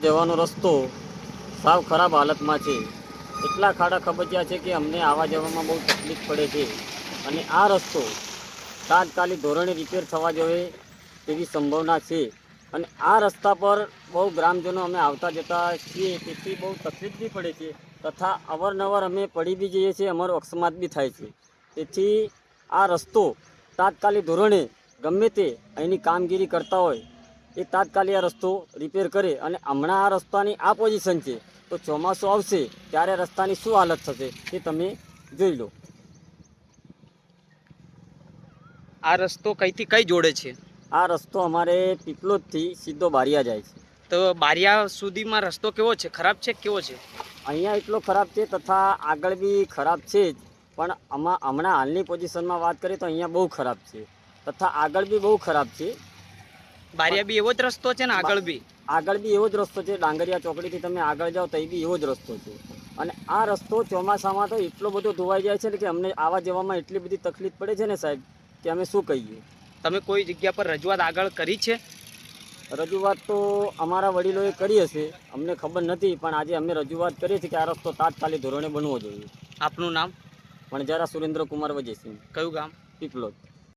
જવાનો રસ્તો સાવ ખરાબ હાલતમાં છે. એટલા ખાડા ખબચિયા છે કે અમને આવવા જવામાં બહુ તકલીફ પડે છે. અને આ રસ્તો તાત્કાલિક ધોરણે રિપેર થવા જોઈએ તેવી સંભાવના છે. અને આ રસ્તા પર બહુ ગ્રામજનો અમે આવતા જતા છીએ, તેથી બહુ તકલીફ બી પડે છે. તથા અવારનવાર અમે પડી બી જઈએ છીએ, અમારો અકસ્માત બી થાય છે. તેથી આ રસ્તો તાત્કાલિક ધોરણે ગમે તે અહીંની કામગીરી કરતા હોય એ તાત્કાલિક આ રસ્તો રિપેર કરે. અને હમણાં આ રસ્તાની આ પોઝિશન છે, તો ચોમાસું આવશે ત્યારે રસ્તાની શું હાલત થશે તે તમે જોઈ લો. આ રસ્તો કઈથી કઈ જોડે છે? આ રસ્તો અમારે પીપલોદથી સીધો બારિયા જાય છે. તો બારિયા સુધીમાં રસ્તો કેવો છે? ખરાબ છે કેવો છે? અહીંયા એટલો ખરાબ છે તથા આગળ બી ખરાબ છે જ, પણ હમણાં હાલની પોઝિશનમાં વાત કરીએ તો અહીંયા બહુ ખરાબ છે તથા આગળ બી બહુ ખરાબ છે. બારિયા બી એવો જ રસ્તો છે ને આગળ બી? આગળ બી એવો જ રસ્તો છે. ડાંગરિયા ચોકડીથી તમે આગળ જાઓ તો એ બી એવો જ રસ્તો છે. અને આ રસ્તો ચોમાસામાં તો એટલો બધો ધોવાઈ જાય છે ને કે અમને આવવા જવામાં એટલી બધી તકલીફ પડે છે ને સાહેબ, કે અમે શું કહીએ. તમે કોઈ જગ્યા પર રજૂઆત આગળ કરી છે? રજૂઆત તો અમારા વડીલોએ કરી હશે, અમને ખબર નથી, પણ આજે અમે રજૂઆત કરીએ છીએ કે આ રસ્તો તાત્કાલિક ધોરણે બનવો જોઈએ. આપનું નામ? વણજારા સુરેન્દ્રકુમાર વજયસિંહ. કયું ગામ? પીપલોદ.